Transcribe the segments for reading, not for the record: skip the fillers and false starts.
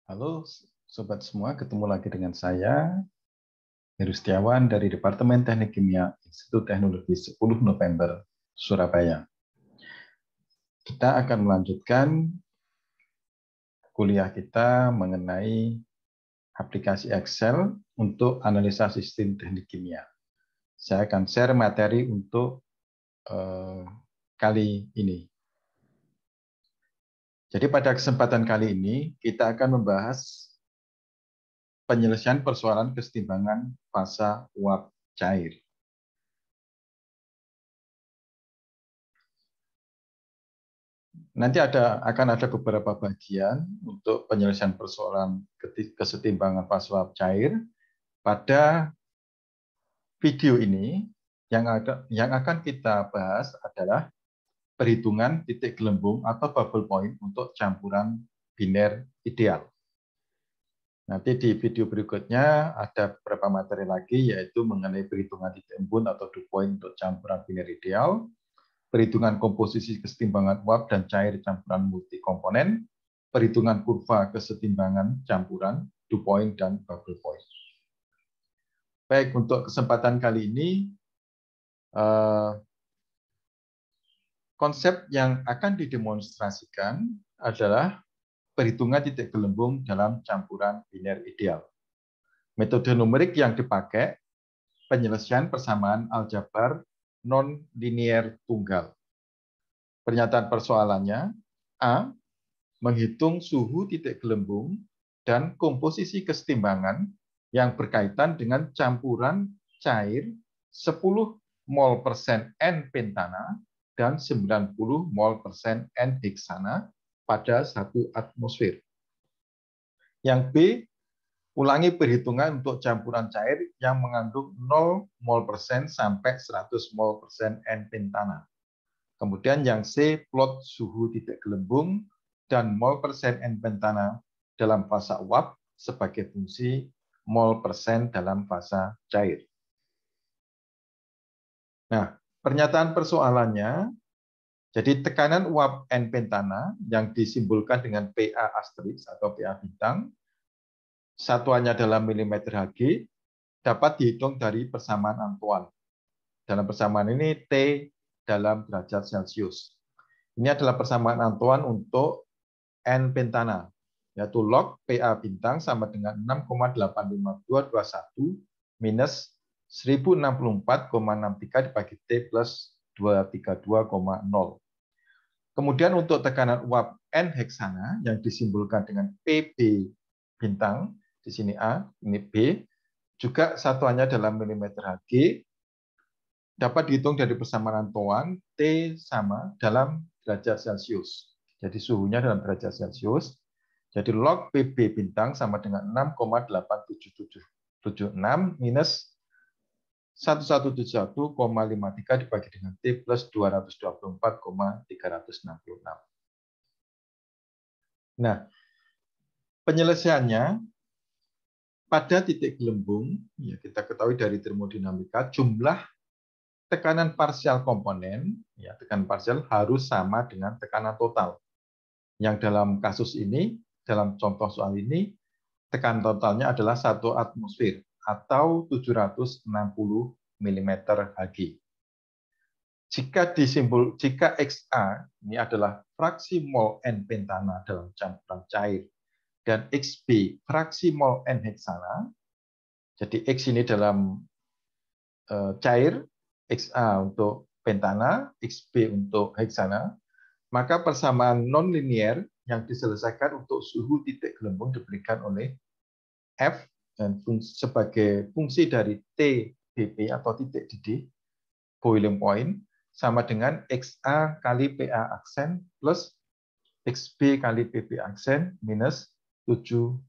Halo Sobat semua, ketemu lagi dengan saya, Heru Setiawan dari Departemen Teknik Kimia Institut Teknologi 10 November, Surabaya. Kita akan melanjutkan kuliah kita mengenai aplikasi Excel untuk analisa sistem teknik kimia. Saya akan share materi untuk kali ini. Jadi pada kesempatan kali ini, kita akan membahas penyelesaian persoalan kesetimbangan fasa uap cair. Nanti akan ada beberapa bagian untuk penyelesaian persoalan kesetimbangan fasa uap cair. Pada video ini, yang akan kita bahas adalah perhitungan titik gelembung atau bubble point untuk campuran biner ideal. Nanti di video berikutnya ada beberapa materi lagi, yaitu mengenai perhitungan titik embun atau dew point untuk campuran biner ideal, perhitungan komposisi kesetimbangan uap dan cair campuran multikomponen, perhitungan kurva kesetimbangan campuran, dew point, dan bubble point. Baik, untuk kesempatan kali ini, konsep yang akan didemonstrasikan adalah perhitungan titik gelembung dalam campuran biner ideal. Metode numerik yang dipakai, penyelesaian persamaan aljabar non-linier tunggal. Pernyataan persoalannya, A, menghitung suhu titik gelembung dan komposisi kesetimbangan yang berkaitan dengan campuran cair 10 mol persen N pentana dan 90 mol persen N heksana pada 1 atmosfer. Yang B, ulangi perhitungan untuk campuran cair yang mengandung 0 mol persen sampai 100 mol persen N pentana. Kemudian yang C, plot suhu titik gelembung dan mol persen N pentana dalam fasa uap sebagai fungsi mol persen dalam fasa cair. Nah, pernyataan persoalannya, jadi tekanan uap N pentana yang disimbolkan dengan PA asterisk atau PA bintang, satuannya dalam milimeter Hg, dapat dihitung dari persamaan Antoine. Dalam persamaan ini T dalam derajat Celcius. Ini adalah persamaan Antoine untuk N pentana, yaitu log PA bintang sama dengan 6,85221 minus 1064,63 dibagi T plus 232,0. Kemudian untuk tekanan uap N heksana yang disimbolkan dengan PB bintang, di sini A, ini B, juga satuannya dalam milimeter Hg, dapat dihitung dari persamaan Antoine, T sama dalam derajat Celcius. Jadi suhunya dalam derajat Celcius. Jadi log PB bintang sama dengan 6,87776 minus 1171,53 dibagi dengan T plus 224,366. Nah, penyelesaiannya pada titik gelembung, ya kita ketahui dari termodinamika, jumlah tekanan parsial komponen, ya tekanan parsial harus sama dengan tekanan total. Yang dalam kasus ini, dalam contoh soal ini, tekanan totalnya adalah 1 atmosfer atau 760 mm Hg. Jika XA ini adalah fraksi mol N pentana dalam campuran cair dan XB fraksi mol N heksana, jadi X ini dalam cair, XA untuk pentana, XB untuk heksana, maka persamaan non-linier yang diselesaikan untuk suhu titik gelembung diberikan oleh F dan sebagai fungsi dari TBP atau titik didih, boiling point, sama dengan XA kali PA aksen plus XB kali PP aksen minus 760.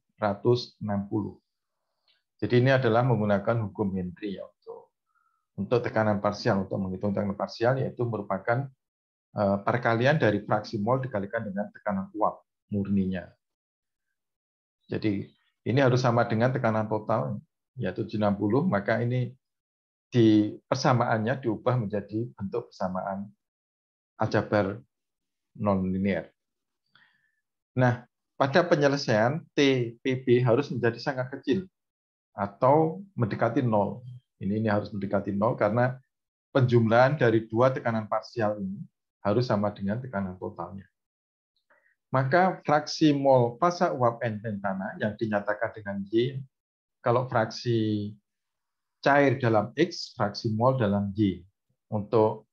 Jadi ini adalah menggunakan hukum Henry ya, untuk tekanan parsial, untuk menghitung tekanan parsial, yaitu merupakan perkalian dari fraksi mol dikalikan dengan tekanan uap murninya. Jadi ini harus sama dengan tekanan total, yaitu 760, maka ini di persamaannya diubah menjadi bentuk persamaan aljabar non-linier. Nah, pada penyelesaian TPB harus menjadi sangat kecil atau mendekati nol. Ini harus mendekati nol karena penjumlahan dari dua tekanan parsial ini harus sama dengan tekanan totalnya. Maka fraksi mol fasa uap N pentana yang dinyatakan dengan Y, kalau fraksi cair dalam X, fraksi mol dalam Y. Untuk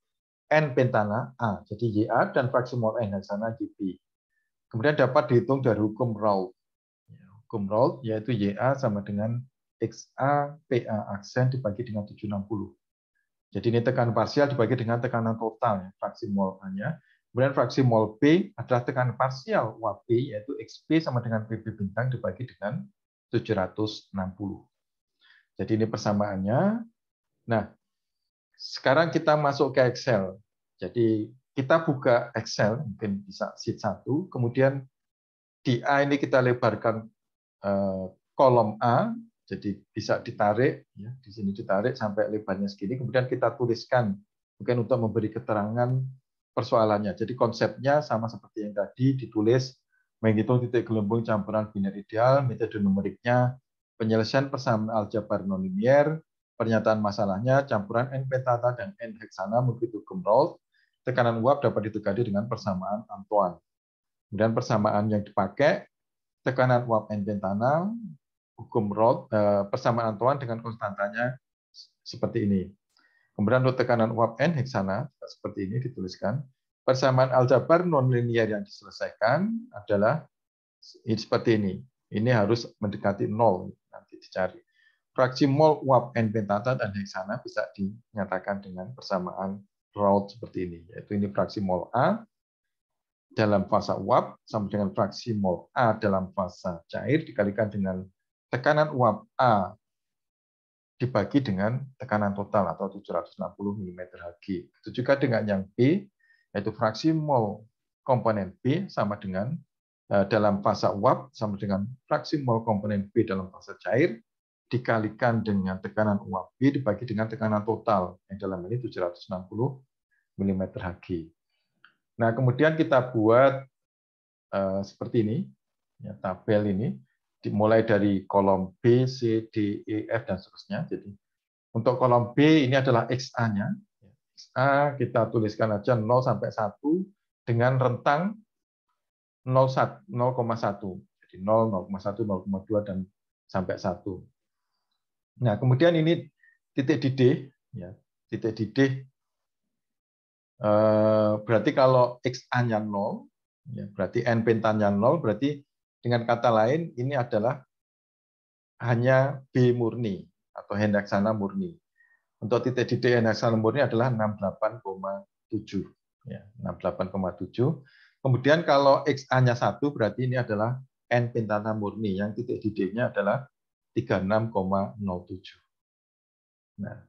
N pentana A, jadi YA, dan fraksi mol N heksana YB. Kemudian dapat dihitung dari hukum Raoult. Hukum Raoult yaitu YA sama dengan XA PA aksen dibagi dengan 760. Jadi ini tekanan parsial dibagi dengan tekanan total, ya, fraksi mol A-nya. Kemudian fraksi mol B adalah tekanan parsial uap B, yaitu XB sama dengan PB bintang dibagi dengan 760. Jadi ini persamaannya. Nah, sekarang kita masuk ke Excel. Jadi kita buka Excel, mungkin bisa sheet 1, kemudian di A ini kita lebarkan kolom A, jadi bisa ditarik, ya, di sini ditarik sampai lebarnya segini, kemudian kita tuliskan, mungkin untuk memberi keterangan persoalannya. Jadi konsepnya sama seperti yang tadi, ditulis menghitung titik gelembung campuran biner ideal, metode numeriknya, penyelesaian persamaan aljabar nonlinier, pernyataan masalahnya, campuran N pentata dan N heksana mengikuti hukum Raoult, tekanan uap dapat ditegadi dengan persamaan Antoine. Kemudian persamaan yang dipakai, tekanan uap N pentana, hukum Raoult, persamaan Antoine dengan konstantanya seperti ini. Kemudian untuk tekanan uap N heksana, seperti ini dituliskan. Persamaan aljabar nonlinier yang diselesaikan adalah seperti ini. Ini harus mendekati nol, nanti dicari. Fraksi mol uap N pentata dan heksana bisa dinyatakan dengan persamaan Raoult seperti ini. Yaitu ini fraksi mol A dalam fasa uap sama dengan fraksi mol A dalam fasa cair dikalikan dengan tekanan uap A dibagi dengan tekanan total atau 760 mm/Hg. Itu juga dengan yang B, yaitu fraksi mol komponen B sama dengan dalam fasa uap sama dengan fraksi mol komponen B dalam fasa cair dikalikan dengan tekanan uap B dibagi dengan tekanan total yang dalam ini 760 mm/Hg. Nah, kemudian kita buat seperti ini, ya, tabel ini, dimulai dari kolom B, C, D, E, F, dan seterusnya. Jadi untuk kolom B ini adalah XA-nya. XA kita tuliskan aja 0 sampai 1 dengan rentang 0,1. Jadi 0, 0,1, 0,2, dan sampai 1. Nah, kemudian ini titik didih, ya, titik didih berarti kalau XA-nya 0, ya, berarti N pentanya 0, berarti dengan kata lain ini adalah hanya B murni atau hendaksana murni. Untuk titik didih hendaksana murni adalah 68,7. Ya, 68,7. Kemudian kalau XA-nya 1 berarti ini adalah N pentana murni yang titik didihnya adalah 36,07. Nah,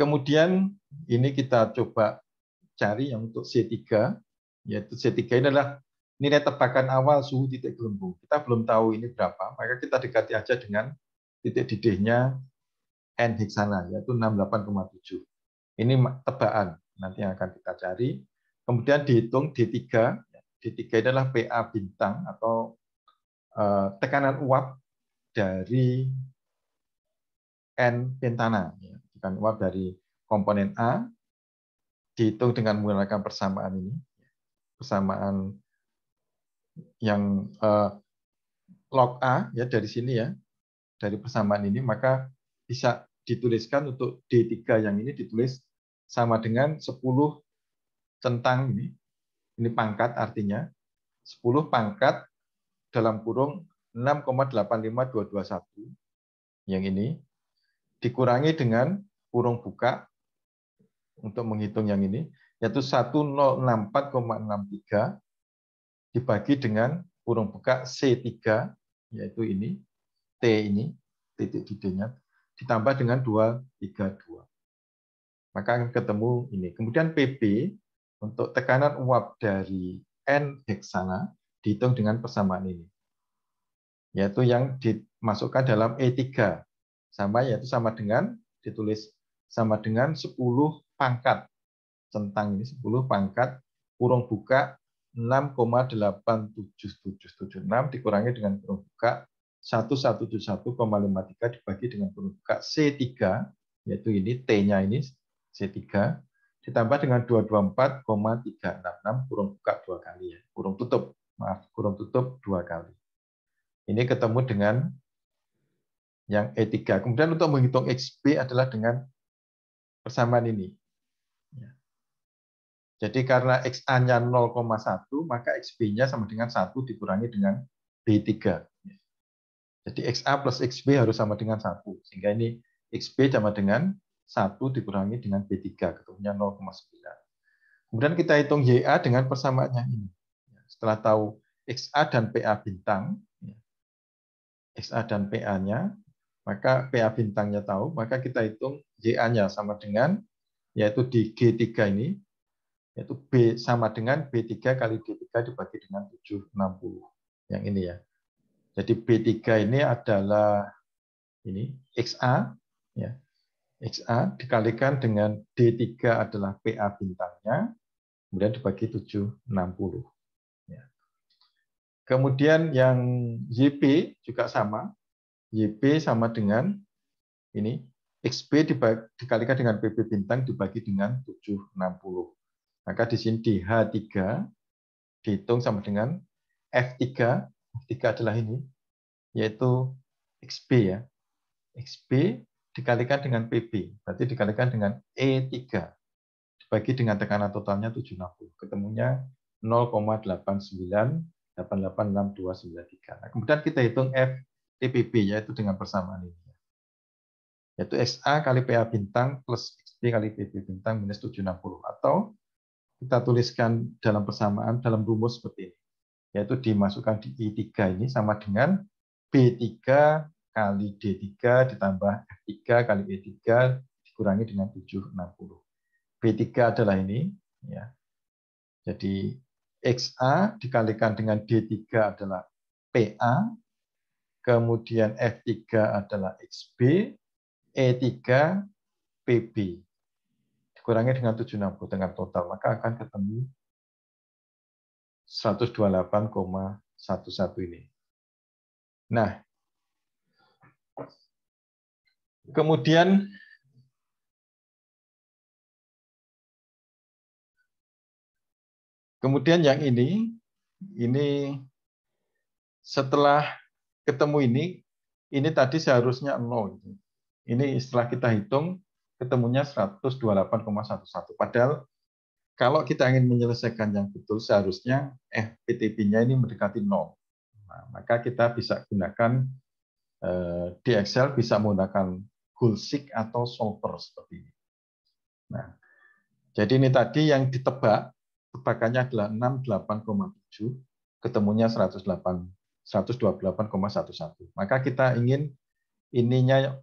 kemudian ini kita coba cari yang untuk C3, yaitu C3 ini adalah nilai tebakan awal suhu titik gelembung. Kita belum tahu ini berapa, maka kita dekati aja dengan titik didihnya N heksana, yaitu 68,7. Ini tebakan nanti yang akan kita cari. Kemudian dihitung D3. D3 adalah PA bintang atau tekanan uap dari N pentana. Tekanan uap dari komponen A dihitung dengan menggunakan persamaan ini. Persamaan yang log A ya dari sini ya. Dari persamaan ini maka bisa dituliskan untuk D3 yang ini ditulis sama dengan 10 centang ini. Ini pangkat artinya 10 pangkat dalam kurung 6,85221 yang ini dikurangi dengan kurung buka untuk menghitung yang ini yaitu 1064,63 dibagi dengan kurung buka C3 yaitu ini T ini titik didihnya ditambah dengan 232. Maka akan ketemu ini. Kemudian PB untuk tekanan uap dari N heksana dihitung dengan persamaan ini. Yaitu yang dimasukkan dalam E3. Sama yaitu sama dengan ditulis sama dengan 10 pangkat centang ini 10 pangkat kurung buka 6,87776 dikurangi dengan kurung buka 1171,53 dibagi dengan kurung buka C3, yaitu ini T-nya ini C3, ditambah dengan 224,366 kurung buka 2 kali ya. Kurung tutup, maaf, kurung tutup 2 kali. Ini ketemu dengan yang E3. Kemudian untuk menghitung XB adalah dengan persamaan ini. Jadi karena XA-nya 0,1, maka XB-nya sama dengan 1 dikurangi dengan B3. Jadi XA plus XB harus sama dengan 1. Sehingga ini XB sama dengan 1 dikurangi dengan B3, ketemunya 0,9. Kemudian kita hitung YA dengan persamaannya ini. Setelah tahu XA dan PA bintang, XA dan PA-nya, maka PA bintangnya tahu, maka kita hitung YA-nya sama dengan, yaitu di G3 ini, yaitu B sama dengan B3 kali D3 dibagi dengan 760. Yang ini ya. Jadi B3 ini adalah ini XA, ya. XA dikalikan dengan D3 adalah PA bintangnya, kemudian dibagi 760. Ya. Kemudian yang YP juga sama. YP sama dengan ini XB dikalikan dengan PB bintang dibagi dengan 760. Maka di sini di H3 dihitung sama dengan F3. F3 adalah ini, yaitu XB ya. XB dikalikan dengan PB, berarti dikalikan dengan E3. Dibagi dengan tekanan totalnya 760. Ketemunya 0,89886293. Nah, kemudian kita hitung FTPB, yaitu dengan persamaan ini. Yaitu XA kali PA bintang plus XB kali PB bintang minus 760. Atau kita tuliskan dalam persamaan, dalam rumus seperti ini. Yaitu dimasukkan di I3 ini sama dengan B3 kali D3 ditambah F3 kali E3 dikurangi dengan 760. B3 adalah ini. Ya. Jadi XA dikalikan dengan D3 adalah PA, kemudian F3 adalah XB, E3 PB. Dikurangi dengan 760 dengan total, maka akan ketemu 128,11 ini. Nah, kemudian yang ini setelah ketemu ini tadi seharusnya 0. Ini setelah kita hitung ketemunya 128,11. Padahal kalau kita ingin menyelesaikan yang betul seharusnya FPTB-nya ini mendekati 0. Nah, maka kita bisa gunakan di Excel bisa menggunakan Gulsik atau solver seperti ini. Nah, jadi ini tadi yang ditebak, tebakannya adalah 68,7, ketemunya 128,11. Maka kita ingin ininya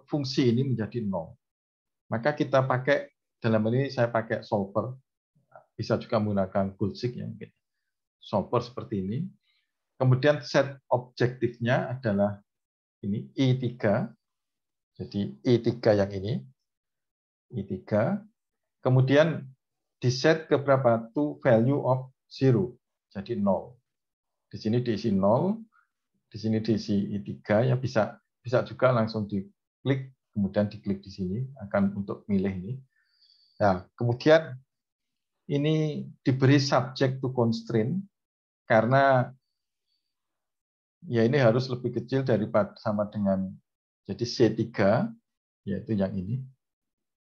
fungsi ini menjadi 0. Maka kita pakai, dalam ini saya pakai solver, bisa juga menggunakan Gulsik ya mungkin. Solver seperti ini. Kemudian set objektifnya adalah ini I3. Jadi I3 yang ini. I3. Kemudian di set ke berapa? To value of 0. Jadi 0. Di sini diisi 0. Di sini diisi I3 ya bisa juga langsung diklik, kemudian diklik di sini akan untuk milih ini. Nah, kemudian ini diberi subject to constraint karena ya ini harus lebih kecil daripada sama dengan jadi C3 yaitu yang ini.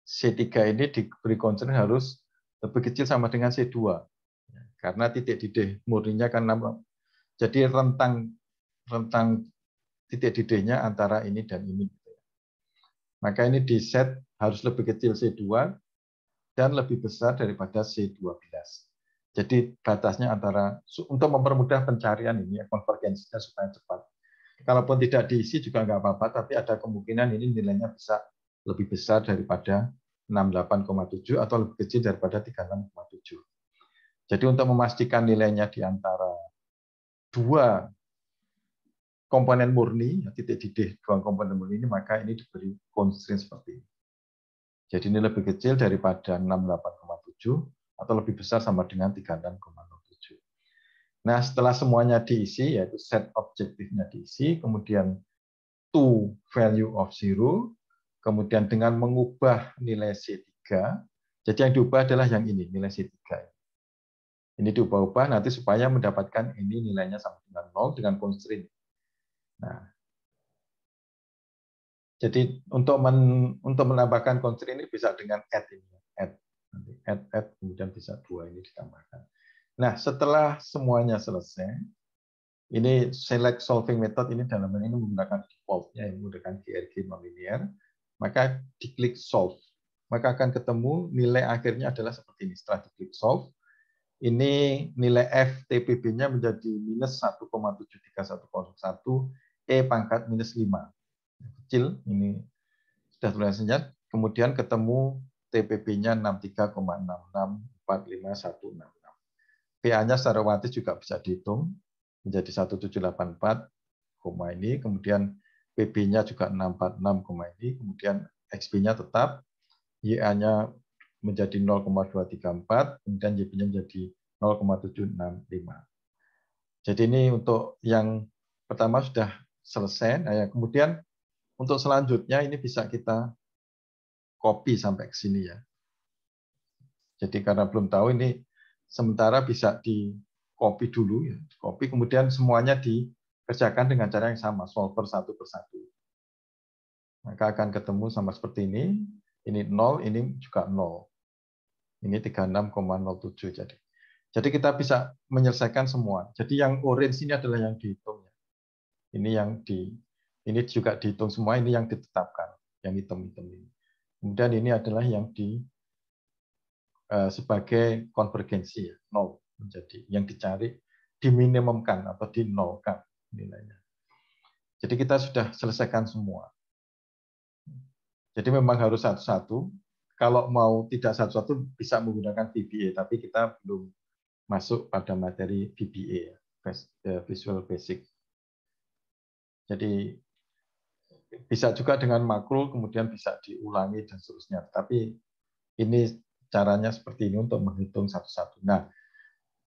C3 ini diberi constraint harus lebih kecil sama dengan C2. Karena titik didih murninya kan 6. Jadi rentang titik didihnya antara ini dan ini. Maka ini di set harus lebih kecil C2 dan lebih besar daripada C12. Jadi batasnya antara, untuk mempermudah pencarian ini, konvergensinya supaya cepat. Kalaupun tidak diisi juga nggak apa-apa, tapi ada kemungkinan ini nilainya bisa lebih besar daripada 68,7 atau lebih kecil daripada 36,7. Jadi untuk memastikan nilainya di antara dua komponen murni, titik didih dua komponen murni ini, maka ini diberi constraint seperti ini. Jadi ini lebih kecil daripada 68,7 atau lebih besar sama dengan 36,07. Nah, setelah semuanya diisi, yaitu set objektifnya diisi, kemudian to value of 0, kemudian dengan mengubah nilai C3, jadi yang diubah adalah yang ini, nilai C3. Ini diubah-ubah nanti supaya mendapatkan ini nilainya sama dengan 0 dengan constraint. Nah, jadi untuk menambahkan constraint ini bisa dengan add ini, add, kemudian bisa 2 ini ditambahkan. Nah, setelah semuanya selesai, ini select solving method ini dalam hal ini menggunakan default-nya, yang menggunakan GRG nonlinear, maka diklik solve. Maka akan ketemu nilai akhirnya adalah seperti ini. Setelah diklik solve, ini nilai F TPB-nya menjadi minus 1,73101, E pangkat minus 5. Kecil, ini sudah tulisannya. Kemudian ketemu TPB-nya 63,664516. PA-nya secara otomatis juga bisa dihitung menjadi 1784, ini, kemudian PB-nya juga 646, ini, kemudian XB-nya tetap, YA-nya menjadi 0,234, kemudian YB-nya menjadi 0,765. Jadi ini untuk yang pertama sudah selesai. Nah, ya, kemudian untuk selanjutnya ini bisa kita copy sampai ke sini ya. Jadi karena belum tahu ini sementara bisa di copy dulu ya, copy kemudian semuanya dikerjakan dengan cara yang sama, solver satu persatu. Maka akan ketemu sama seperti ini 0, ini juga 0. Ini 36,07 jadi. Jadi kita bisa menyelesaikan semua. Jadi yang orange ini adalah yang dihitung ya. Ini juga dihitung semua, ini yang ditetapkan, yang hitam-hitam ini. Kemudian ini adalah yang sebagai konvergensi ya, 0 menjadi yang dicari diminimumkan atau dinolkan nilainya. Jadi kita sudah selesaikan semua. Jadi memang harus satu-satu. Kalau mau tidak satu-satu bisa menggunakan VBA, tapi kita belum masuk pada materi VBA, Visual Basic. Jadi bisa juga dengan makro, kemudian bisa diulangi dan seterusnya. Tapi ini caranya seperti ini untuk menghitung satu-satu. Nah,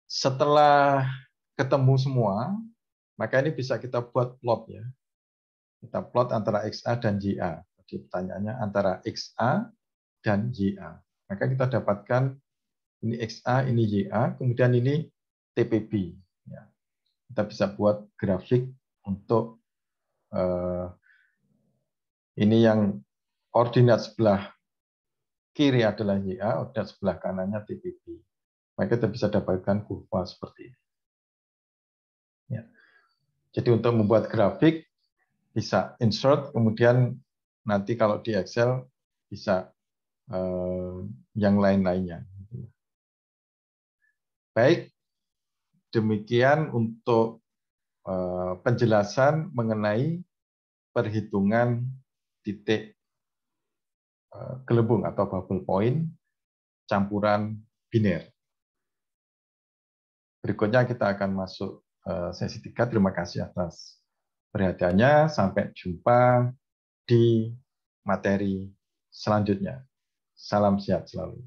setelah ketemu semua, maka ini bisa kita buat plot ya. Kita plot antara XA dan YA. Jadi pertanyaannya antara XA dan YA. Maka kita dapatkan ini XA, ini YA, kemudian ini TPB. Ya. Kita bisa buat grafik untuk ini yang ordinat sebelah kiri adalah YA, ordinat sebelah kanannya TPB. Maka kita bisa dapatkan kurva seperti ini. Ya. Jadi untuk membuat grafik bisa insert, kemudian nanti kalau di Excel bisa yang lain-lainnya. Baik, demikian untuk penjelasan mengenai perhitungan titik gelembung atau bubble point campuran biner. Berikutnya kita akan masuk sesi 3. Terima kasih atas perhatiannya. Sampai jumpa di materi selanjutnya. Salam sehat selalu.